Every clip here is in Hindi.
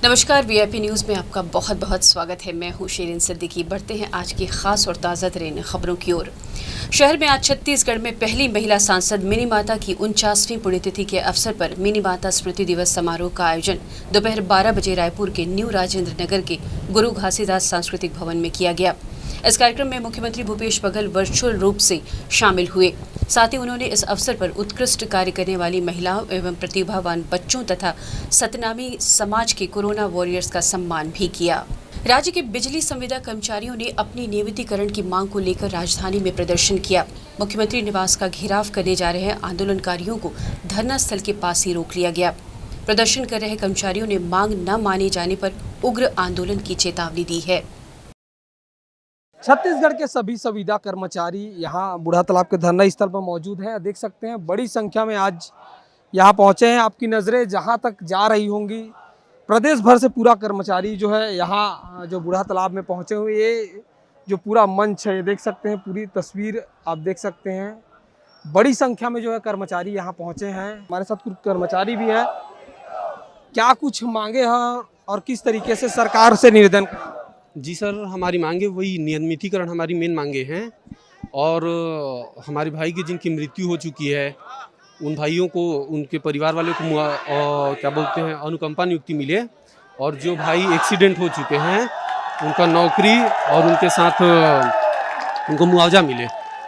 नमस्कार, वीआईपी न्यूज़ में आपका बहुत बहुत स्वागत है। मैं हूं शीरीन सिद्दीकी। बढ़ते हैं आज की खास और ताज़ा तरीन खबरों की ओर। शहर में आज छत्तीसगढ़ में पहली महिला सांसद मिनी माता की 49वीं पुण्यतिथि के अवसर पर मिनी माता स्मृति दिवस समारोह का आयोजन दोपहर 12 बजे रायपुर के न्यू राजेंद्र नगर के गुरु घासीदास सांस्कृतिक भवन में किया गया। इस कार्यक्रम में मुख्यमंत्री भूपेश बघेल वर्चुअल रूप से शामिल हुए। साथ ही उन्होंने इस अवसर पर उत्कृष्ट कार्य करने वाली महिलाओं एवं प्रतिभावान बच्चों तथा सतनामी समाज के कोरोना वॉरियर्स का सम्मान भी किया। राज्य के बिजली संविदा कर्मचारियों ने अपनी नियमितीकरण की मांग को लेकर राजधानी में प्रदर्शन किया। मुख्यमंत्री निवास का घेराव करने जा रहे आंदोलनकारियों को धरना स्थल के पास ही रोक लिया गया। प्रदर्शन कर रहे कर्मचारियों ने मांग न माने जाने पर उग्र आंदोलन की चेतावनी दी है। छत्तीसगढ़ के सभी संविदा कर्मचारी यहाँ बूढ़ा तालाब के धरना स्थल पर मौजूद हैं। देख सकते हैं बड़ी संख्या में आज यहाँ पहुँचे हैं। आपकी नज़रें जहाँ तक जा रही होंगी, प्रदेश भर से पूरा कर्मचारी जो है यहाँ जो बूढ़ा तालाब में पहुँचे हुए, ये जो पूरा मंच है ये देख सकते हैं। पूरी तस्वीर आप देख सकते हैं। बड़ी संख्या में जो है कर्मचारी यहाँ पहुँचे हैं। हमारे साथ कुछ कर्मचारी भी हैं। क्या कुछ मांगे हैं और किस तरीके से सरकार से निवेदन? जी सर, हमारी मांगे वही नियमितीकरण हमारी मेन मांगे हैं। और हमारे भाई की जिनकी मृत्यु हो चुकी है, उन भाइयों को, उनके परिवार वालों को क्या बोलते हैं, अनुकंपा नियुक्ति मिले। और जो भाई एक्सीडेंट हो चुके हैं उनका नौकरी और उनके साथ उनको मुआवजा मिले।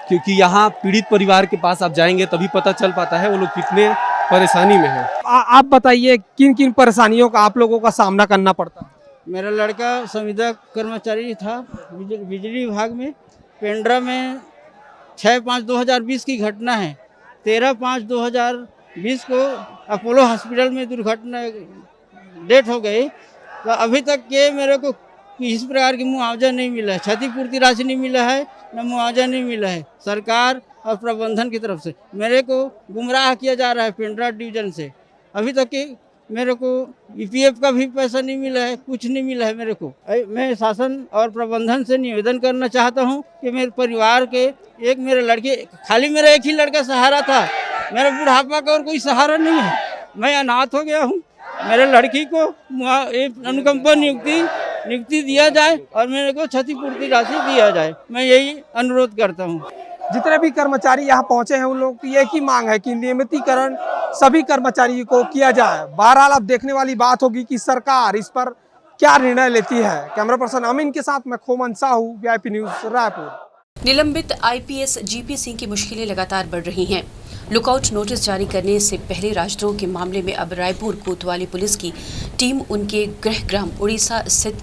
क्योंकि यहाँ पीड़ित परिवार के पास आप जाएंगे तभी पता चल पाता है वो लोग कितने परेशानी में हैं। आप बताइए किन किन परेशानियों का आप लोगों का सामना करना पड़ता है? मेरा लड़का संविदा कर्मचारी था बिजली विभाग में। पेंड्रा में 6/5/2020 की घटना है। 13/5/2020 को अपोलो हॉस्पिटल में दुर्घटना डेथ हो गई। तो अभी तक के मेरे को किसी प्रकार की मुआवजा नहीं मिला है, क्षतिपूर्ति राशि नहीं मिला है, न मुआवजा नहीं मिला है। सरकार और प्रबंधन की तरफ से मेरे को गुमराह किया जा रहा है। पेंड्रा डिवीजन से अभी तक के मेरे को ईपीएफ का भी पैसा नहीं मिला है, कुछ नहीं मिला है मेरे को। मैं शासन और प्रबंधन से निवेदन करना चाहता हूं कि मेरे परिवार के एक मेरे लड़के, खाली मेरा एक ही लड़का सहारा था। मेरा बुढ़ापा का और कोई सहारा नहीं है। मैं अनाथ हो गया हूं। मेरे लड़की को अनुकंपा नियुक्ति दिया जाए और मेरे को क्षतिपूर्ति राशि दिया जाए। मैं यही अनुरोध करता हूँ। जितने भी कर्मचारी यहाँ पहुंचे हैं उन लोगों की एक ही मांग है कि नियमितीकरण सभी कर्मचारी को किया जाए। बहरहाल अब देखने वाली बात होगी कि सरकार इस पर क्या निर्णय लेती है। कैमरा पर्सन अमीन के साथ मैं खोमन साहू, वीआईपी न्यूज़ रायपुर। निलंबित आईपीएस जीपी सिंह की मुश्किलें लगातार बढ़ रही हैं। लुकआउट नोटिस जारी करने से पहले राजद्रोह के मामले में अब रायपुर कोतवाली पुलिस की टीम उनके गृहग्राम उड़ीसा स्थित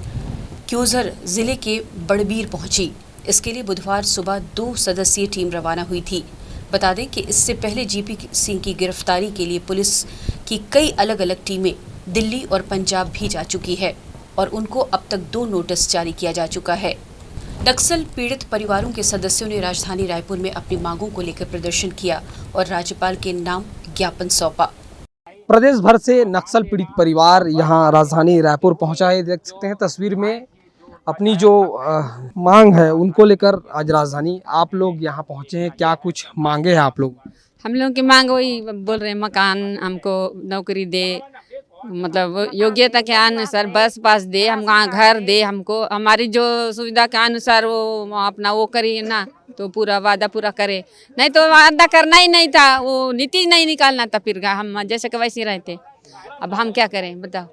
क्यूजर जिले के बड़बीर पहुंची। इसके लिए बुधवार सुबह 2 सदस्यीय टीम रवाना हुई थी। बता दें कि इससे पहले जीपी सिंह की गिरफ्तारी के लिए पुलिस की कई अलग अलग टीमें दिल्ली और पंजाब भी जा चुकी है और उनको अब तक 2 नोटिस जारी किया जा चुका है। नक्सल पीड़ित परिवारों के सदस्यों ने राजधानी रायपुर में अपनी मांगों को लेकर प्रदर्शन किया और राज्यपाल के नाम ज्ञापन सौंपा। प्रदेश भर से नक्सल पीड़ित परिवार यहाँ राजधानी रायपुर पहुंचा है। देख सकते हैं तस्वीर में अपनी जो मांग है उनको लेकर आज राजधानी आप लोग यहाँ पहुँचे हैं। क्या कुछ मांगे हैं आप लोग? हम लोगों की मांग वही बोल रहे हैं, मकान हमको, नौकरी दे, मतलब योग्यता के अनुसार बस पास दे, हम घर दे, हमको हमारी जो सुविधा के अनुसार वो अपना वो करिए ना, तो पूरा वादा पूरा करे। नहीं तो वादा करना ही नहीं था, वो नीति नहीं निकालना था। फिर हम जैसे कि वैसे रहते। अब हम क्या करें बताओ।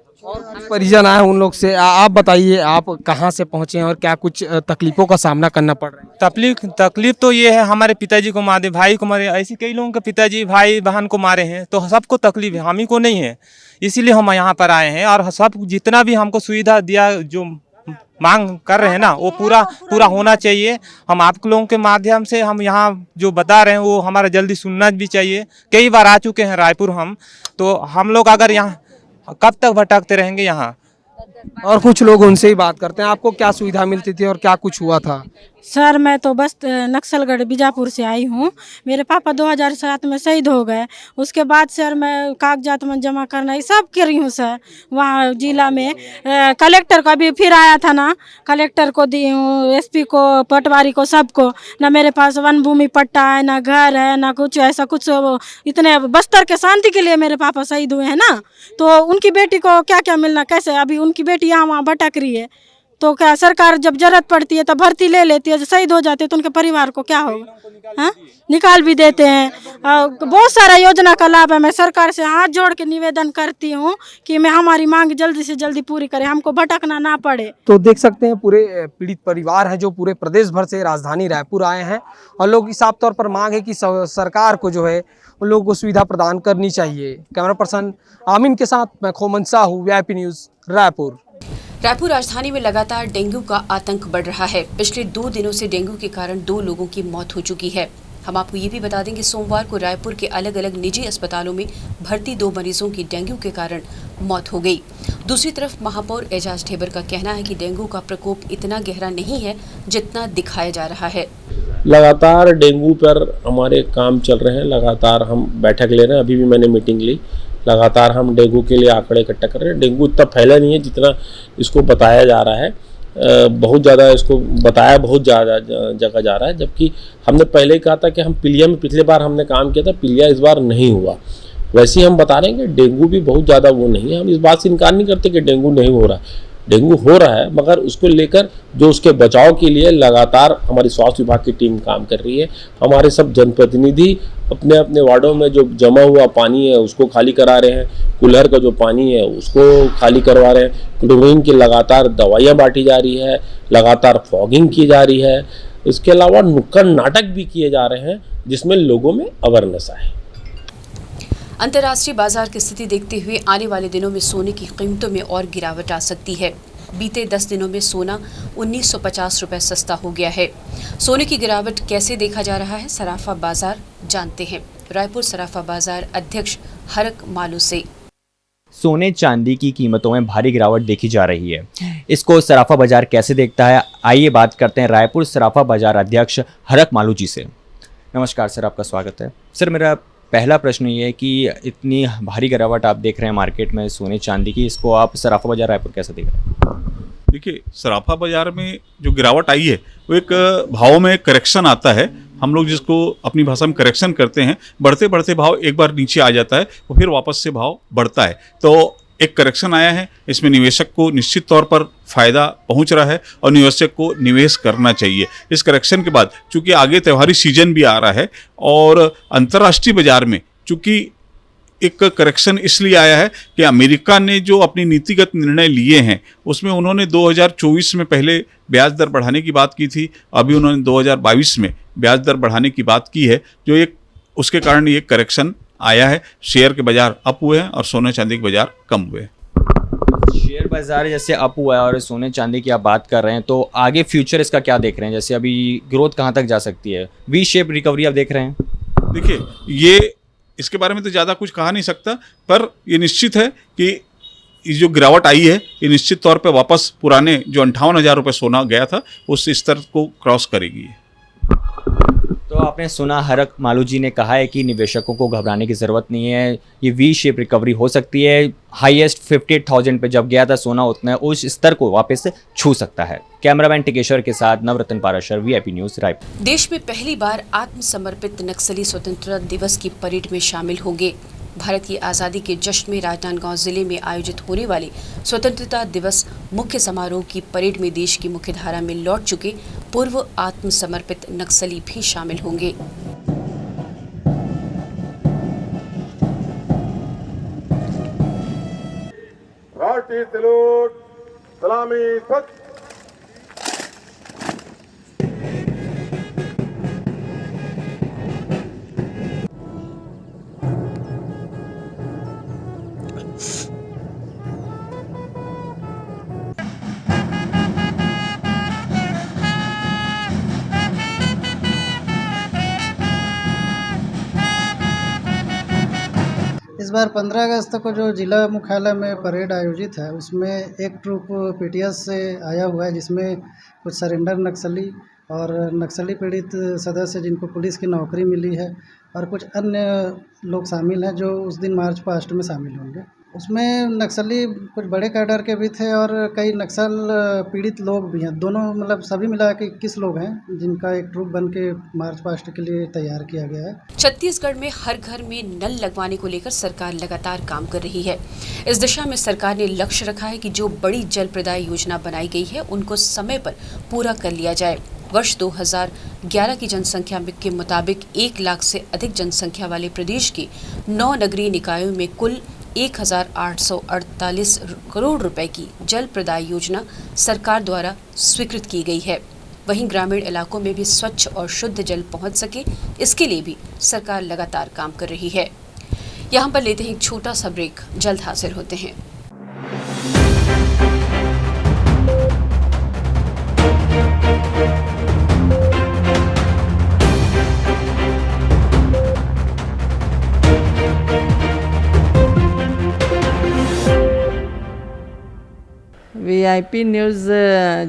परिजन आए उन लोग से आप बताइए, आप कहाँ से पहुँचे हैं और क्या कुछ तकलीफों का सामना करना पड़ रहा है? तकलीफ तो ये है, हमारे पिताजी को मारे, भाई को मारे, ऐसे कई लोगों के पिताजी भाई बहन को मारे हैं। तो सबको तकलीफ है, हम ही को नहीं है। इसीलिए हम यहाँ पर आए हैं और सब जितना भी हमको सुविधा दिया, जो मांग कर रहे हैं ना, वो पूरा होना चाहिए। हम आप लोगों के माध्यम से हम यहाँ जो बता रहे हैं वो हमारा जल्दी सुनना भी चाहिए। कई बार आ चुके हैं रायपुर हम, तो हम लोग अगर यहाँ कब तक भटकते रहेंगे यहाँ। और कुछ लोग उनसे ही बात करते हैं। आपको क्या सुविधा मिलती थी और क्या कुछ हुआ था? सर मैं तो बस नक्सलगढ़ बीजापुर से आई हूँ। मेरे पापा 2007 में शहीद हो गए। उसके बाद सर मैं कागजात में जमा करना ये सब कर रही हूँ सर। वहाँ जिला में कलेक्टर का भी फिर आया था ना, कलेक्टर को दी हूँ, एसपी को, पटवारी को, सबको। ना मेरे पास वन भूमि पट्टा है, ना घर है, ना कुछ ऐसा कुछ। इतने बस्तर के शांति के लिए मेरे पापा शहीद हुए हैं ना, तो उनकी बेटी को क्या क्या मिलना, कैसे? अभी उनकी बेटी यहाँ वहाँ भटक रही है, तो क्या सरकार जब जरूरत पड़ती है तो भर्ती ले लेती है, शहीद हो जाते हैं तो उनके परिवार को क्या होगा? हाँ, निकाल भी देते हैं। बहुत सारा योजना का लाभ है। मैं सरकार से हाथ जोड़ के निवेदन करती हूँ कि मैं हमारी मांग जल्दी से जल्दी पूरी करें, हमको भटकना ना पड़े। तो देख सकते हैं पूरे पीड़ित परिवार हैं जो पूरे प्रदेश भर से राजधानी रायपुर आए हैं और लोग साफ तौर पर मांग है कि सरकार को जो है उन लोगों को सुविधा प्रदान करनी चाहिए। कैमरा पर्सन आमिन के साथ मैं खोमन साहू, वीआईपी न्यूज़ रायपुर। रायपुर राजधानी में लगातार डेंगू का आतंक बढ़ रहा है। पिछले 2 दिनों से डेंगू के कारण 2 लोगों की मौत हो चुकी है। हम आपको ये भी बता दें कि सोमवार को रायपुर के अलग अलग निजी अस्पतालों में भर्ती 2 मरीजों की डेंगू के कारण मौत हो गई। दूसरी तरफ महापौर एजाज ढेबर का कहना है कि डेंगू का प्रकोप इतना गहरा नहीं है जितना दिखाया जा रहा है। लगातार डेंगू पर हमारे काम चल रहे हैं, लगातार हम बैठक ले रहे हैं। अभी भी मैंने मीटिंग ली। लगातार हम डेंगू के लिए आंकड़े इकट्ठा कर रहे हैं। डेंगू इतना फैला नहीं है जितना इसको बताया जा रहा है। बहुत ज़्यादा इसको बताया बहुत ज़्यादा जगह जा रहा है, जबकि हमने पहले ही कहा था कि हम पीलिया में पिछले बार हमने काम किया था, पीलिया इस बार नहीं हुआ। वैसे ही हम बता रहे हैं कि डेंगू भी बहुत ज़्यादा वो नहीं है। हम इस बात से इनकार नहीं करते कि डेंगू नहीं हो रहा, डेंगू हो रहा है, मगर उसको लेकर जो उसके बचाव के लिए लगातार हमारी स्वास्थ्य विभाग की टीम काम कर रही है। हमारे सब जनप्रतिनिधि अपने अपने वार्डों में जो जमा हुआ पानी है उसको खाली करा रहे हैं, कूलर का जो पानी है उसको खाली करवा रहे हैं, क्लोरीन की लगातार दवाइयाँ बांटी जा रही है, लगातार फॉगिंग की जा रही है। इसके अलावा नुक्कड़ नाटक भी किए जा रहे हैं जिसमें लोगों में अवेयरनेस आए। अंतर्राष्ट्रीय बाजार की स्थिति देखते हुए आने वाले दिनों में सोने की कीमतों में और गिरावट आ सकती है। बीते 10 दिनों में सोना 1950 रुपए सस्ता हो गया है। सोने की गिरावट कैसे देखा जा रहा है, सराफा बाजार जानते हैं। रायपुर सराफा बाजार अध्यक्ष हरक मालू से। सोने चांदी की कीमतों में भारी गिरावट देखी जा रही है। इसको सराफा बाजार कैसे देखता है, आइए बात करते हैं रायपुर सराफा बाजार अध्यक्ष हरक मालू जी से। नमस्कार सर, आपका स्वागत है। सर, मेरा पहला प्रश्न ये है कि इतनी भारी गिरावट आप देख रहे हैं मार्केट में सोने चांदी की, इसको आप सराफा बाजार रायपुर कैसे देख रहे हैं? देखिए, सराफा बाजार में जो गिरावट आई है वो एक भाव में करेक्शन आता है। हम लोग जिसको अपनी भाषा में करेक्शन करते हैं, बढ़ते बढ़ते भाव एक बार नीचे आ जाता है वो फिर वापस से भाव बढ़ता है। तो एक करेक्शन आया है, इसमें निवेशक को निश्चित तौर पर फ़ायदा पहुंच रहा है और निवेशक को निवेश करना चाहिए। इस करेक्शन के बाद चूंकि आगे त्योहारी सीजन भी आ रहा है और अंतर्राष्ट्रीय बाजार में चूंकि एक करेक्शन इसलिए आया है कि अमेरिका ने जो अपनी नीतिगत निर्णय लिए हैं उसमें उन्होंने 2024 में पहले ब्याज दर बढ़ाने की बात की थी, अभी उन्होंने 2022 में ब्याज दर बढ़ाने की बात की है, जो एक उसके कारण ये करेक्शन आया है। शेयर के बाजार अप हुए हैं और सोने चांदी के बाजार कम हुए हैं। शेयर बाजार जैसे अप हुआ है और सोने चांदी की आप बात कर रहे हैं, तो आगे फ्यूचर इसका क्या देख रहे हैं? जैसे अभी ग्रोथ कहाँ तक जा सकती है, वी शेप रिकवरी आप देख रहे हैं? देखिए, ये इसके बारे में तो ज़्यादा कुछ कहा नहीं सकता, पर ये निश्चित है कि ये जो गिरावट आई है ये निश्चित तौर पे वापस पुराने जो 58,000 रुपये सोना गया था उस स्तर को क्रॉस करेगी। तो आपने सुना हरक मालू जी ने कहा है कि निवेशकों को घबराने की ज़रूरत नहीं है, ये वी शेप रिकवरी हो सकती है। हाईएस्ट 58,000 पे जब गया था सोना, उतना उस स्तर को वापस छू सकता है। कैमरामैन टिकेश्वर के साथ नवरत्न पाराशर, वीआईपी न्यूज़ रायपुर। देश में पहली बार आत्मसमर्पित नक्सली स्वतंत्रता दिवस की परेड में शामिल होंगे। भारत की आज़ादी के जश्न में राजनांदगांव जिले में आयोजित होने वाले स्वतंत्रता दिवस मुख्य समारोह की परेड में देश की मुख्यधारा में लौट चुके पूर्व आत्मसमर्पित नक्सली भी शामिल होंगे। भारतीय सैल्यूट, सलामी, सत। इस बार 15 अगस्त को जो जिला मुख्यालय में परेड आयोजित है उसमें एक ट्रूप पीटीएस से आया हुआ है, जिसमें कुछ सरेंडर नक्सली और नक्सली पीड़ित सदस्य जिनको पुलिस की नौकरी मिली है और कुछ अन्य लोग शामिल हैं जो उस दिन मार्च पास्ट में शामिल होंगे। उसमें नक्सली कुछ बड़े कैडर के भी थे और कई नक्सल पीड़ित लोग भी हैं। दोनों मतलब सभी मिला के 21 लोग हैं जिनका एक ट्रुप बन के मार्च पास्ट के लिए तैयार किया गया है। छत्तीसगढ़ में हर घर में नल लगवाने को लेकर सरकार लगातार काम कर रही है। इस दिशा में सरकार ने लक्ष्य रखा है कि जो बड़ी जल प्रदाय योजना बनाई गई है उनको समय पर पूरा कर लिया जाए। वर्ष 2011 की जनसंख्या के मुताबिक 1 लाख से अधिक जनसंख्या वाले प्रदेश के 9 नगरीय निकायों में कुल 1848 करोड़ रुपए की जल प्रदाय योजना सरकार द्वारा स्वीकृत की गई है। वहीं ग्रामीण इलाकों में भी स्वच्छ और शुद्ध जल पहुंच सके, इसके लिए भी सरकार लगातार काम कर रही है। यहाँ पर लेते हैं एक छोटा सा ब्रेक, जल्द हाजिर होते हैं। VIP न्यूज़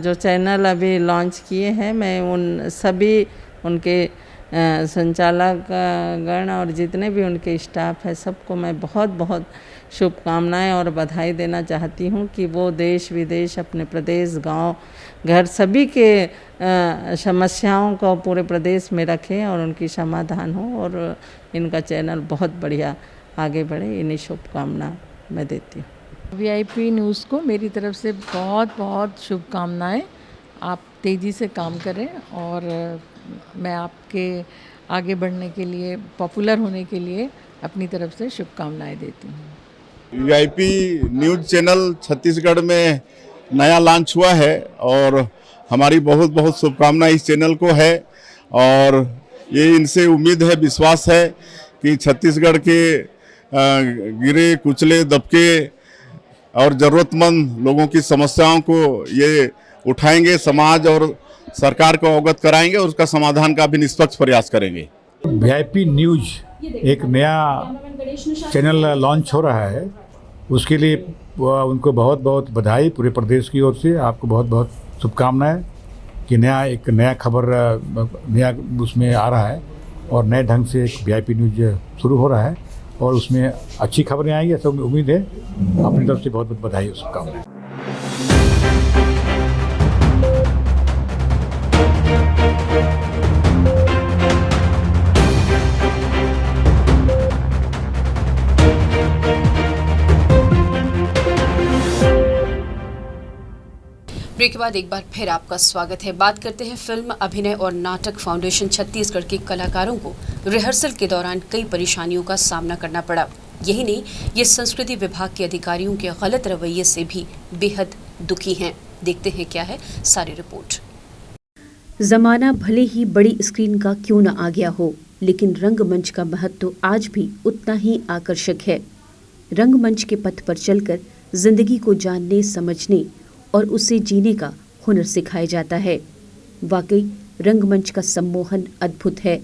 जो चैनल अभी लॉन्च किए हैं, मैं उन सभी उनके संचालक गण और जितने भी उनके स्टाफ है सबको मैं बहुत बहुत शुभकामनाएं और बधाई देना चाहती हूं कि वो देश विदेश अपने प्रदेश गांव घर सभी के समस्याओं को पूरे प्रदेश में रखें और उनकी समाधान हो और इनका चैनल बहुत बढ़िया आगे बढ़े। इन्हीं शुभकामना मैं देती हूँ। VIP न्यूज़ को मेरी तरफ से बहुत बहुत शुभकामनाएं। आप तेज़ी से काम करें और मैं आपके आगे बढ़ने के लिए, पॉपुलर होने के लिए अपनी तरफ से शुभकामनाएं देती हूँ। VIP न्यूज़ चैनल छत्तीसगढ़ में नया लॉन्च हुआ है और हमारी बहुत बहुत शुभकामनाएं इस चैनल को है और ये इनसे उम्मीद है, विश्वास है कि छत्तीसगढ़ के गिरे कुचले दबके और ज़रूरतमंद लोगों की समस्याओं को ये उठाएंगे, समाज और सरकार को अवगत कराएंगे और उसका समाधान का भी निष्पक्ष प्रयास करेंगे। VIP न्यूज़ एक नया चैनल लॉन्च हो रहा है, उसके लिए उनको बहुत बहुत बधाई पूरे प्रदेश की ओर से। आपको बहुत बहुत शुभकामनाएं कि एक नया खबर नया उसमें आ रहा है और नए ढंग से एक VIP न्यूज़ शुरू हो रहा है और उसमें अच्छी खबरें आएंगी, ऐसा उम्मीद है। अपनी तरफ से बहुत बहुत बधाई और शुभकामनाएं। ब्रेक के बाद एक बार फिर आपका स्वागत है। बात करते हैं फिल्म, अभिनय और नाटक फाउंडेशन छत्तीसगढ़ के कलाकारों को रिहर्सल के दौरान कई परेशानियों का सामना करना पड़ा। यही नहीं, ये संस्कृति विभाग के अधिकारियों के गलत रवैये से भी बेहद दुखी हैं। देखते हैं क्या है सारी रिपोर्ट। जमाना भले ही बड़ी स्क्रीन का क्यों न आ गया हो, लेकिन रंगमंच का महत्व आज भी उतना ही आकर्षक है। रंगमंच के पथ पर चलकर जिंदगी को जानने, समझने और उसे जीने का हुनर सिखाया जाता है। वाकई रंगमंच का सम्मोहन अद्भुत है।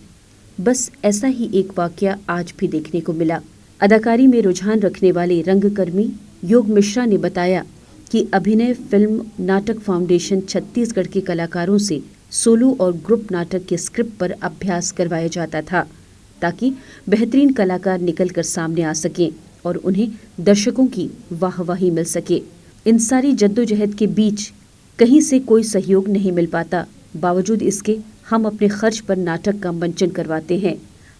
बस ऐसा ही एक वाकया आज भी देखने को मिला। अदाकारी में रुझान रखने वाले रंगकर्मी योग मिश्रा ने बताया कि अभिनय, फिल्म, नाटक फाउंडेशन छत्तीसगढ़ के कलाकारों से सोलो और ग्रुप नाटक के स्क्रिप्ट पर अभ्यास करवाया जाता था ताकि बेहतरीन कलाकार निकलकर सामने आ सकें और उन्हें दर्शकों की वाहवाही मिल सके। इन सारी जद्दोजहद के बीच कहीं से कोई सहयोग नहीं मिल पाता। बावजूद इसके हम अपने खर्च पर नाटक का मंचन करवाते हैं।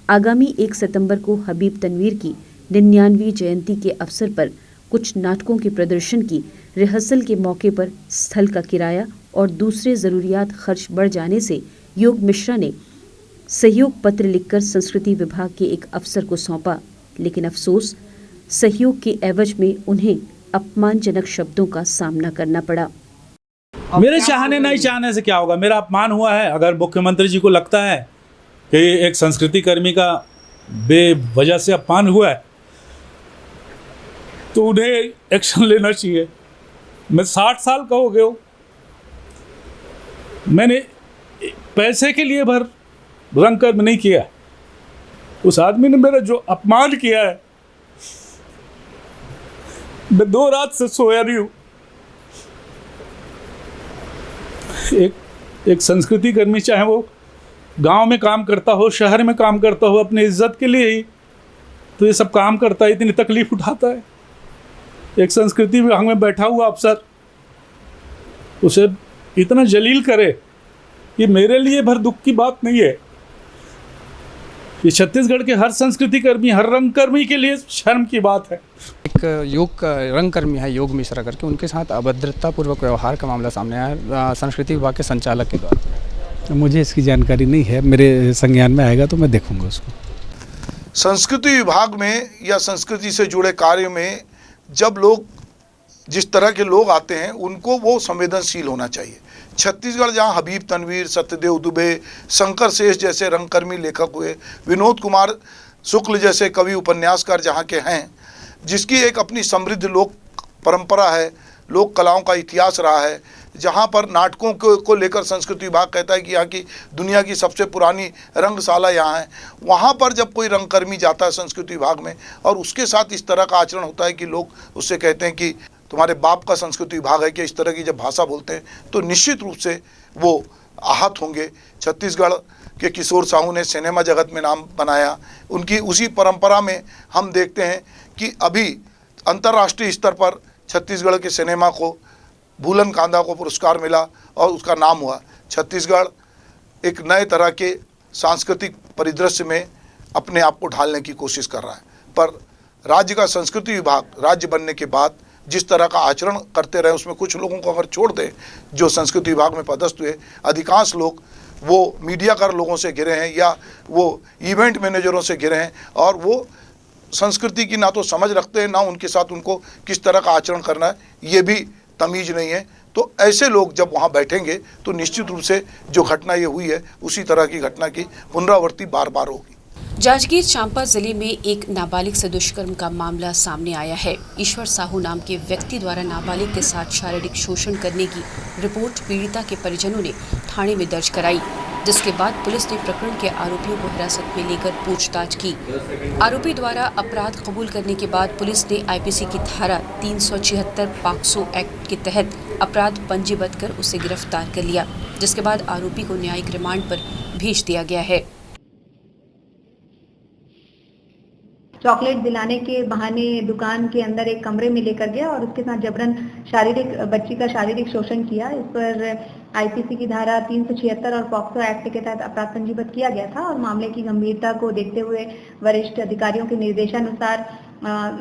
आगामी 1 सितंबर को हबीब तनवीर की 99वीं जयंती के अवसर पर कुछ नाटकों के प्रदर्शन की रिहर्सल के मौके पर स्थल का किराया और दूसरे ज़रूरियात खर्च बढ़ जाने से योग मिश्रा ने सहयोग पत्र लिखकर संस्कृति विभाग के एक अफसर को सौंपा, लेकिन अफसोस सहयोग के एवज में उन्हें अपमानजनक शब्दों का सामना करना पड़ा। मेरे चाहने नहीं चाहने से क्या होगा, मेरा अपमान हुआ है। अगर मुख्यमंत्री जी को लगता है कि एक संस्कृति कर्मी का बेवजह से अपमान हुआ है तो उन्हें एक्शन लेना चाहिए। मैं 60 साल का हो गया हूँ, मैंने पैसे के लिए भर रंगकर्म नहीं किया। उस आदमी ने मेरा जो अपमान किया है, मैं 2 रात से सोया नहीं हूँ। एक एक संस्कृति कर्मी, चाहे वो गांव में काम करता हो, शहर में काम करता हो, अपनी इज्जत के लिए ही तो ये सब काम करता है, इतनी तकलीफ उठाता है। एक संस्कृति विभाग में बैठा हुआ अफसर उसे इतना जलील करे, ये मेरे लिए भर दुख की बात नहीं है। ये छत्तीसगढ़ के हर संस्कृति कर्मी, हर रंग कर्मी के लिए शर्म की बात है। एक योग का रंग कर्मी है योग मिश्रा करके, उनके साथ अभद्रतापूर्वक व्यवहार का मामला सामने आया संस्कृति विभाग के संचालक के द्वारा। मुझे इसकी जानकारी नहीं है, मेरे संज्ञान में आएगा तो मैं देखूंगा उसको। संस्कृति विभाग में या संस्कृति से जुड़े कार्य में जब लोग, जिस तरह के लोग आते हैं, उनको वो संवेदनशील होना चाहिए। छत्तीसगढ़ जहाँ हबीब तनवीर, सत्यदेव दुबे, शंकर शेष जैसे रंगकर्मी लेखक हुए, विनोद कुमार शुक्ल जैसे कवि उपन्यासकार जहाँ के हैं, जिसकी एक अपनी समृद्ध लोक परंपरा है, लोक कलाओं का इतिहास रहा है, जहाँ पर नाटकों को लेकर संस्कृति विभाग कहता है कि यहाँ की दुनिया की सबसे पुरानी रंगशाला यहाँ है। वहाँ पर जब कोई रंगकर्मी जाता है संस्कृति विभाग में और उसके साथ इस तरह का आचरण होता है कि लोग उससे कहते हैं कि तुम्हारे बाप का संस्कृति विभाग है कि, इस तरह की जब भाषा बोलते हैं तो निश्चित रूप से वो आहत होंगे। छत्तीसगढ़ के किशोर साहू ने सिनेमा जगत में नाम बनाया, उनकी उसी परंपरा में हम देखते हैं कि अभी अंतर्राष्ट्रीय स्तर पर छत्तीसगढ़ के सिनेमा को भूलन कांदा को पुरस्कार मिला और उसका नाम हुआ। छत्तीसगढ़ एक नए तरह के सांस्कृतिक परिदृश्य में अपने आप को ढालने की कोशिश कर रहा है, पर राज्य का संस्कृति विभाग राज्य बनने के बाद जिस तरह का आचरण करते रहे, उसमें कुछ लोगों को अगर छोड़ दें जो संस्कृति विभाग में पदस्थ हुए, अधिकांश लोग वो मीडिया कर लोगों से घिरे हैं या वो इवेंट मैनेजरों से घिरे हैं और वो संस्कृति की ना तो समझ रखते हैं, ना उनके साथ उनको किस तरह का आचरण करना है ये भी तमीज नहीं है। तो ऐसे लोग जब वहाँ बैठेंगे तो निश्चित रूप से जो घटना ये हुई है उसी तरह की घटना की पुनरावृत्ति बार बार होगी। जांजगीर चांपा जिले में एक नाबालिग से दुष्कर्म का मामला सामने आया है। ईश्वर साहू नाम के व्यक्ति द्वारा नाबालिग के साथ शारीरिक शोषण करने की रिपोर्ट पीड़िता के परिजनों ने थाने में दर्ज कराई, जिसके बाद पुलिस ने प्रकरण के आरोपियों को हिरासत में लेकर पूछताछ की। आरोपी द्वारा अपराध कबूल करने के बाद पुलिस ने आईपीसी की धारा 376 पॉक्सो एक्ट के तहत अपराध पंजीबद्ध कर उसे गिरफ्तार कर लिया, जिसके बाद आरोपी को न्यायिक रिमांड पर भेज दिया गया है। चॉकलेट दिलाने के बहाने दुकान के अंदर एक कमरे में लेकर गया और उसके साथ जबरन बच्ची का शारीरिक शोषण किया। इस पर आईपीसी की धारा 376 और पॉक्सो एक्ट के तहत अपराध पंजीबद्ध किया गया था और मामले की गंभीरता को देखते हुए वरिष्ठ अधिकारियों के निर्देशानुसार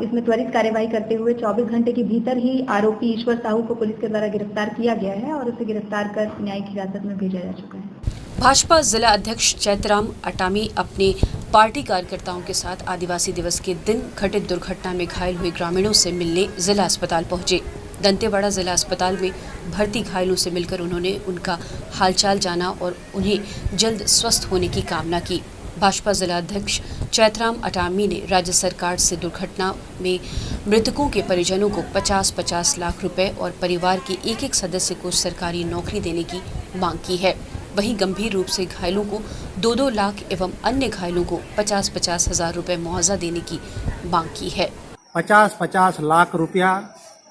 इसमें त्वरित कार्यवाही करते हुए 24 घंटे के भीतर ही आरोपी ईश्वर साहू को पुलिस के द्वारा गिरफ्तार किया गया है और उसे गिरफ्तार कर न्यायिक हिरासत में भेजा जा चुका है। भाजपा जिला अध्यक्ष चैतराम अटामी अपने पार्टी कार्यकर्ताओं के साथ आदिवासी दिवस के दिन घटित दुर्घटना में घायल हुए ग्रामीणों से मिलने जिला अस्पताल पहुंचे। दंतेवाड़ा जिला अस्पताल में भर्ती घायलों से मिलकर उन्होंने उनका हालचाल जाना और उन्हें जल्द स्वस्थ होने की कामना की। भाजपा जिला अध्यक्ष चैतराम अटामी ने राज्य सरकार से दुर्घटना में मृतकों के परिजनों को 50-50 लाख रुपए और परिवार के एक सदस्य को सरकारी नौकरी देने की मांग की है। वहीं गंभीर रूप से घायलों को 2-2 लाख एवं अन्य घायलों को 50-50 हजार रुपए मुआवजा देने की मांग की है। 50-50 लाख रुपया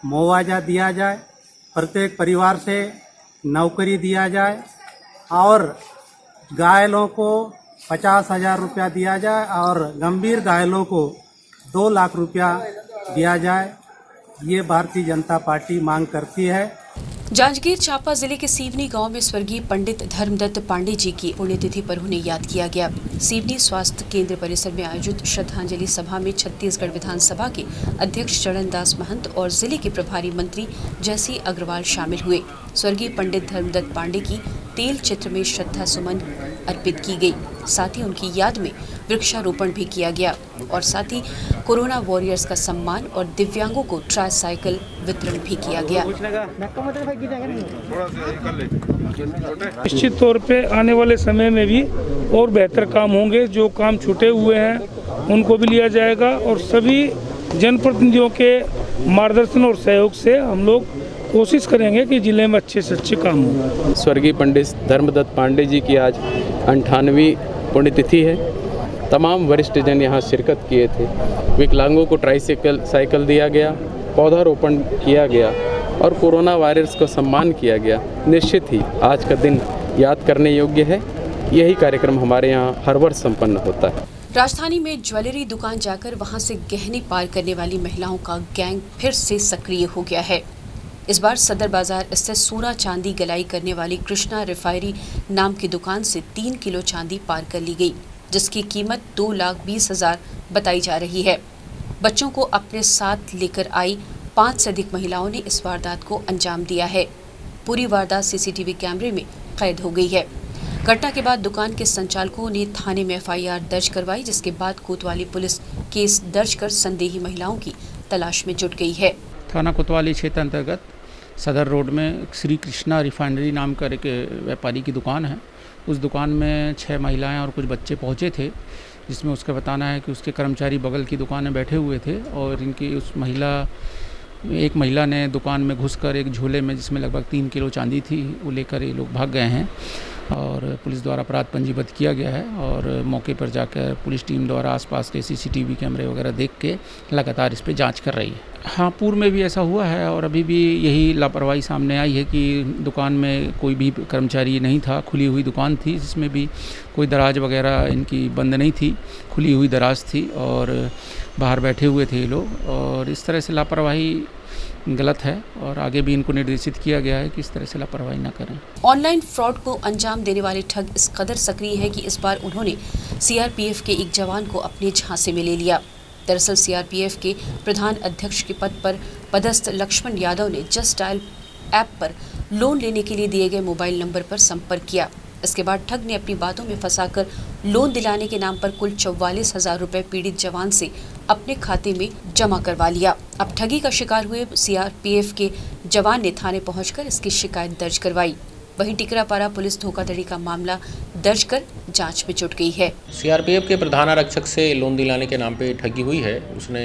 मुआवजा दिया जाए, प्रत्येक परिवार से नौकरी दिया जाए और घायलों को 50,000 रुपया दिया जाए और गंभीर घायलों को 2 लाख रुपया दिया जाए। ये भारतीय जनता पार्टी मांग करती है। जांजगीर चांपा जिले के सीवनी गांव में स्वर्गीय पंडित धर्मदत्त पांडे जी की पुण्यतिथि पर उन्हें याद किया गया। सीवनी स्वास्थ्य केंद्र परिसर में आयोजित श्रद्धांजलि सभा में छत्तीसगढ़ विधानसभा के अध्यक्ष चरणदास महंत और जिले के प्रभारी मंत्री जयसिंह अग्रवाल शामिल हुए। स्वर्गीय पंडित धर्मदत्त पांडे की तेल चित्र में श्रद्धा सुमन अर्पित की गई। साथ ही उनकी याद में वृक्षारोपण भी किया गया और साथ ही कोरोना वॉरियर्स का सम्मान और दिव्यांगों को ट्राईसाइकिल वितरण भी किया गया। निश्चित तौर पे आने वाले समय में भी और बेहतर काम होंगे। जो काम छूटे हुए हैं उनको भी लिया जाएगा और सभी जनप्रतिनिधियों के मार्गदर्शन और सहयोग से हम लोग कोशिश करेंगे कि जिले में अच्छे से अच्छे काम हो। स्वर्गीय पंडित धर्मदत्त पांडे जी की आज 98वीं पुण्यतिथि है। तमाम वरिष्ठ जन यहाँ शिरकत किए थे। विकलांगों को साइकिल दिया गया, पौधारोपण किया गया और कोरोना वायरस को सम्मान किया गया। निश्चित ही आज का दिन याद करने योग्य है। यही कार्यक्रम हमारे यहाँ हर वर्ष संपन्न होता है। राजधानी में ज्वेलरी दुकान जाकर वहां से गहने पार करने वाली महिलाओं का गैंग फिर से सक्रिय हो गया है। इस बार सदर बाजार स्थित सोना चांदी गलाई करने वाली कृष्णा रिफाइनरी नाम की दुकान से 3 किलो चांदी पार कर ली गई, जिसकी कीमत 2,20,000 बताई जा रही है। बच्चों को अपने साथ लेकर आई 5 से अधिक महिलाओं ने इस वारदात को अंजाम दिया है। पूरी वारदात सीसीटीवी कैमरे में कैद हो गई है। घटना के बाद दुकान के संचालकों ने थाने में एफआईआर दर्ज करवाई, जिसके बाद कोतवाली पुलिस केस दर्ज कर संदेही महिलाओं की तलाश में जुट गई है। थाना कोतवाली क्षेत्र अंतर्गत सदर रोड में श्री कृष्णा रिफाइनरी नाम का एक व्यापारी की दुकान है। उस दुकान में 6 महिलाएं और कुछ बच्चे पहुंचे थे, जिसमें उसका बताना है कि उसके कर्मचारी बगल की दुकान में बैठे हुए थे और इनकी एक महिला ने दुकान में घुसकर एक झोले में जिसमें लगभग 3 किलो चांदी थी वो लेकर ये लोग भाग गए हैं और पुलिस द्वारा अपराध पंजीबद्ध किया गया है और मौके पर जाकर पुलिस टीम द्वारा आसपास के सीसीटीवी कैमरे वगैरह देख के लगातार इस पर जांच कर रही है। हाँ, पूर्व में भी ऐसा हुआ है और अभी भी यही लापरवाही सामने आई है कि दुकान में कोई भी कर्मचारी नहीं था, खुली हुई दुकान थी जिसमें भी कोई दराज वगैरह इनकी बंद नहीं थी, खुली हुई दराज थी और बाहर बैठे हुए थे ये लोग और इस तरह से लापरवाही गलत है और आगे भी इनको निर्देशित किया गया है कि इस तरह से लापरवाही न करें। ऑनलाइन फ्रॉड को अंजाम देने वाले ठग इस कदर सक्रिय है कि इस बार उन्होंने सीआरपीएफ के एक जवान को अपने झांसे में ले लिया। दरअसल सीआरपीएफ के प्रधान अध्यक्ष के पद पर पदस्थ लक्ष्मण यादव ने जस्ट डायल ऐप पर लोन लेने के लिए दिए गए मोबाइल नंबर पर संपर्क किया। इसके बाद ठग ने अपनी बातों में फंसाकर लोन दिलाने के नाम पर कुल 44,000 रुपए पीड़ित जवान से अपने खाते में जमा करवा लिया। अब ठगी का शिकार हुए सीआरपीएफ के जवान ने थाने पहुंचकर इसकी शिकायत दर्ज करवाई। वहीं टिकरापारा पुलिस धोखाधड़ी का मामला दर्ज कर जांच में जुट गई है। सीआरपीएफ के प्रधान आरक्षक से लोन दिलाने के नाम पे ठगी हुई है। उसने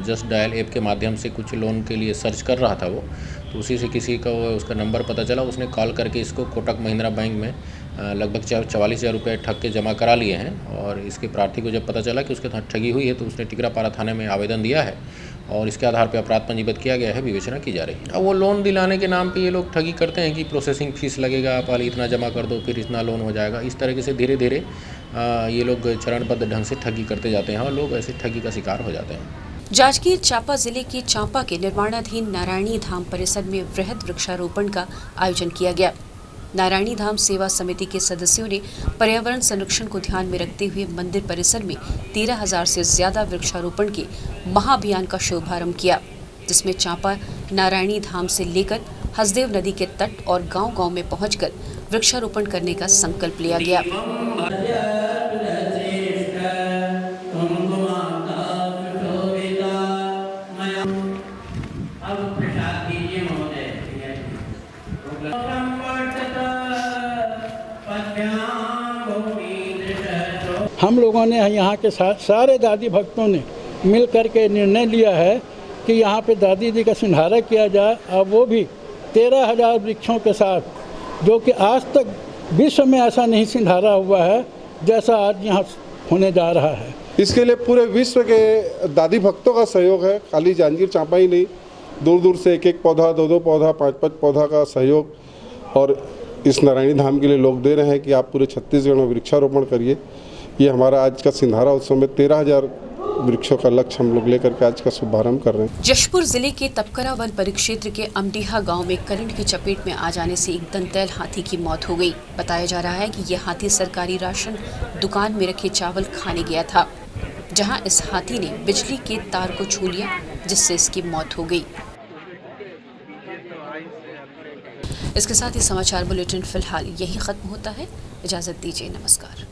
जस्ट डायल ऐप के माध्यम से कुछ लोन के लिए सर्च कर रहा था वो, तो उसी से किसी का उसका नंबर पता चला। उसने कॉल करके इसको कोटक महिंद्रा बैंक में लगभग 44,000 रुपये ठग के जमा करा लिए हैं और इसके प्रार्थी को जब पता चला कि उसके साथ ठगी हुई है तो उसने टिकरापारा थाने में आवेदन दिया है और इसके आधार पर अपराध पंजीबद्ध किया गया है, विवेचना की जा रही है। अब वो लोन दिलाने के नाम पे ये लोग ठगी करते हैं कि प्रोसेसिंग फीस लगेगा, पहले इतना जमा कर दो फिर इतना लोन हो जाएगा। इस तरीके से धीरे धीरे ये लोग चरणबद्ध ढंग से ठगी करते जाते हैं और लोग ऐसे ठगी का शिकार हो जाते हैं। जांजगीर चांपा जिले के चांपा के निर्माणाधीन नारायणी धाम परिसर में वृहद वृक्षारोपण का आयोजन किया गया। नारायणी धाम सेवा समिति के सदस्यों ने पर्यावरण संरक्षण को ध्यान में रखते हुए मंदिर परिसर में 13,000 से ज्यादा वृक्षारोपण के महाअभियान का शुभारंभ किया, जिसमें चांपा नारायणी धाम से लेकर हसदेव नदी के तट और गांव-गांव में पहुंचकर वृक्षारोपण करने का संकल्प लिया गया। हम लोगों ने यहाँ के सारे दादी भक्तों ने मिल कर के निर्णय लिया है कि यहाँ पे दादी जी का सिंहारा किया जाए और वो भी 13,000 वृक्षों के साथ, जो कि आज तक विश्व में ऐसा नहीं सिंहारा हुआ है जैसा आज यहाँ होने जा रहा है। इसके लिए पूरे विश्व के दादी भक्तों का सहयोग है, खाली जांजगीर चांपा ही नहीं, दूर दूर से 1-1 पौधा, 2-2 पौधा, 5-5 पौधा का सहयोग और इस नारायणी धाम के लिए लोग दे रहे हैं कि आप पूरे छत्तीसगढ़ में वृक्षारोपण करिए। ये हमारा आज का सिंधारा उत्सव में 13,000 वृक्षों का लक्ष्य हम लोग लेकर के आज का शुभारंभ कर रहे हैं। जशपुर जिले के तपकरा वन परिक्षेत्र के अमडीहा गांव में करंट की चपेट में आ जाने से एक दंतैल हाथी की मौत हो गई। बताया जा रहा है कि यह हाथी सरकारी राशन दुकान में रखे चावल खाने गया था, जहां इस हाथी ने बिजली के तार को छू लिया, जिससे इसकी मौत हो गई। इसके साथ ही समाचार बुलेटिन फिलहाल यही खत्म होता है। इजाजत दीजिए, नमस्कार।